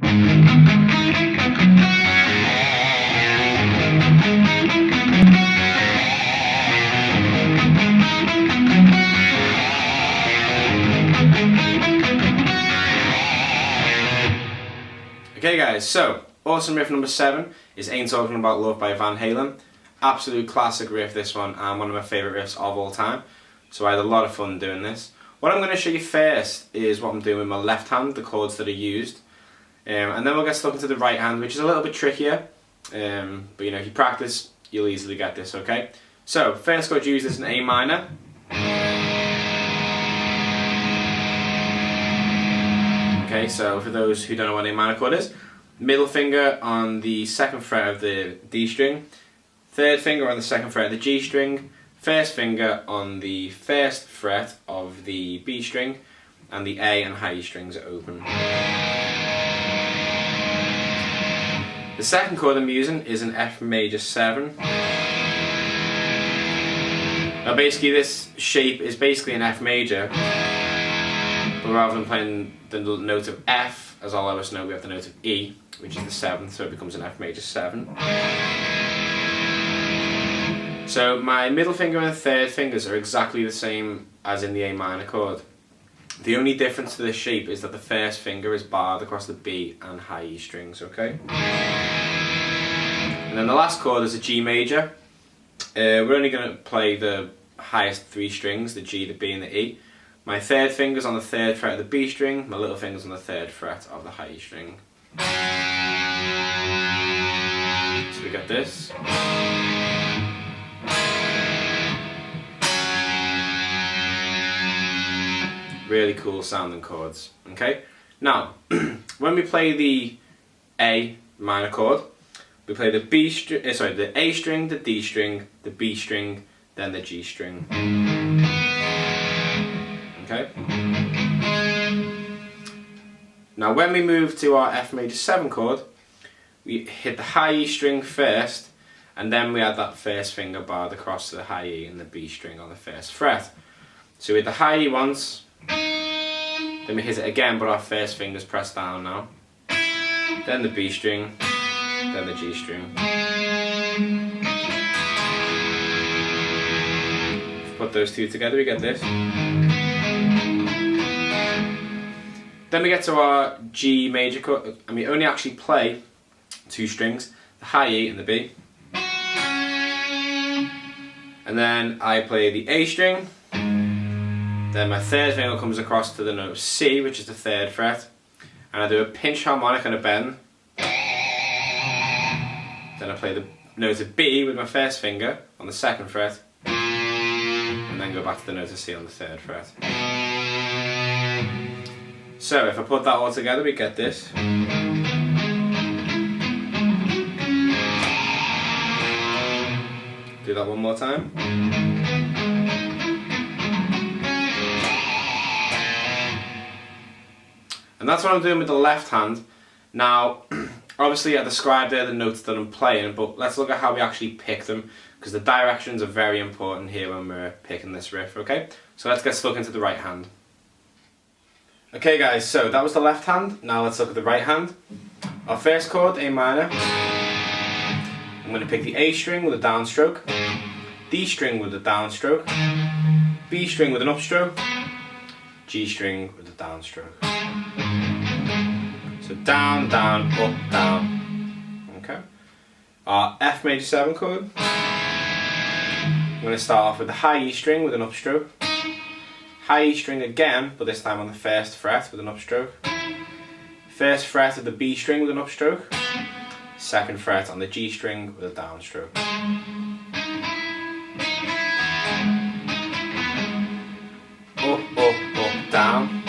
Okay guys, so awesome riff number 7 is Ain't Talking About Love by Van Halen. Absolute classic riff, this one, and one of my favourite riffs of all time. So I had a lot of fun doing this. What I'm going to show you first is what I'm doing with my left hand, the chords that are used. And then we'll get stuck into the right hand, which is a little bit trickier. But you know, if you practice, you'll easily get this, okay? So, first chord used is an A minor. Okay, so for those who don't know what an A minor chord is, middle finger on the 2nd fret of the D string, 3rd finger on the 2nd fret of the G string, 1st finger on the 1st fret of the B string, and the A and high E strings are open. The second chord I'm using is an F major 7. Now basically this shape is basically an F major, but rather than playing the note of F as our lowest note, we have the note of E, which is the 7th, so it becomes an F major 7. So my middle finger and 3rd fingers are exactly the same as in the A minor chord. The only difference to this shape is that the 1st finger is barred across the B and high E strings, okay? And then the last chord is a G major. We're only going to play the highest 3 strings, the G, the B and the E. My 3rd finger's on the 3rd fret of the B string, my little finger's on the 3rd fret of the high E string. So we got this. Really cool sounding chords. Okay? Now, when we play the A minor chord, we play the the A string, the D string, the B string, then the G string. Okay? Now when we move to our F major 7 chord, we hit the high E string first, and then we add that 1st finger barred across to the high E and the B string on the 1st fret. So we hit the high E once, then we hit it again, but our 1st finger's pressed down now. Then the B string, then the G string. If we put those two together, we get this. Then we get to our G major chord, and we only actually play 2 strings, the high E and the B. And then I play the A string, then my 3rd finger comes across to the note of C, which is the 3rd fret, and I do a pinch harmonic and a bend. Then I play the note of B with my 1st finger on the 2nd fret, and then go back to the note of C on the 3rd fret. So if I put that all together, we get this. Do that one more time. And that's what I'm doing with the left hand. Now, obviously I described there the notes that I'm playing, but let's look at how we actually pick them, because the directions are very important here when we're picking this riff, okay? So let's get stuck into the right hand. Okay guys, so that was the left hand. Now let's look at the right hand. Our first chord, A minor. I'm going to pick the A string with a downstroke, D string with a downstroke, B string with an upstroke, G string with a downstroke. So down, down, up, down. Okay. Our F major 7 chord. I'm going to start off with the high E string with an upstroke, high E string again, but this time on the 1st fret with an upstroke, 1st fret of the B string with an upstroke, 2nd fret on the G string with a downstroke. Up, up, up, down.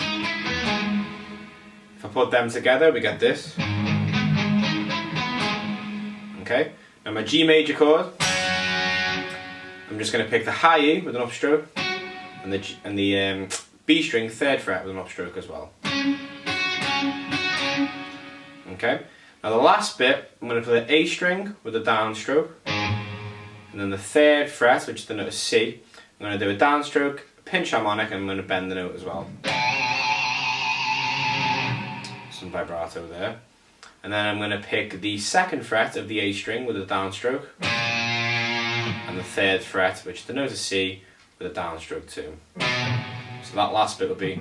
If I put them together, we get this. Okay, now my G major chord, I'm just going to pick the high E with an upstroke, and the B string 3rd fret with an upstroke as well. Okay, now the last bit, I'm going to play the A string with a downstroke, and then the 3rd fret, which is the note of C, I'm going to do a downstroke, a pinch harmonic, and I'm going to bend the note as well. Some vibrato there. And then I'm going to pick the 2nd fret of the A string with a downstroke, and the 3rd fret, which is the note of C, with a downstroke too. So that last bit will be.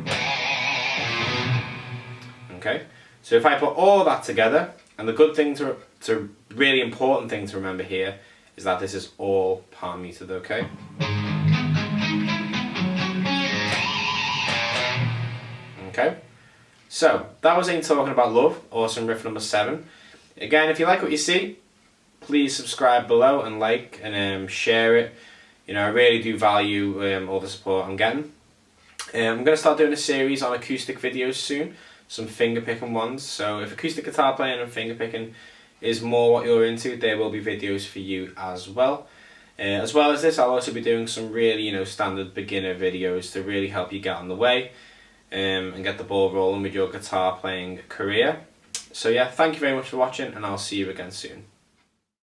Okay, so if I put all that together, and the good thing to really important thing to remember here is that this is all palm muted, okay? Okay, so that was Ain't Talking About Love, awesome riff number 7. Again, if you like what you see, please subscribe below and like and share it. You know, I really do value all the support I'm getting. I'm going to start doing a series on acoustic videos soon, some finger picking ones. So if acoustic guitar playing and finger picking is more what you're into, there will be videos for you as well. As well as this, I'll also be doing some really, you know, standard beginner videos to really help you get on the way and get the ball rolling with your guitar playing career. So yeah, thank you very much for watching, and I'll see you again soon.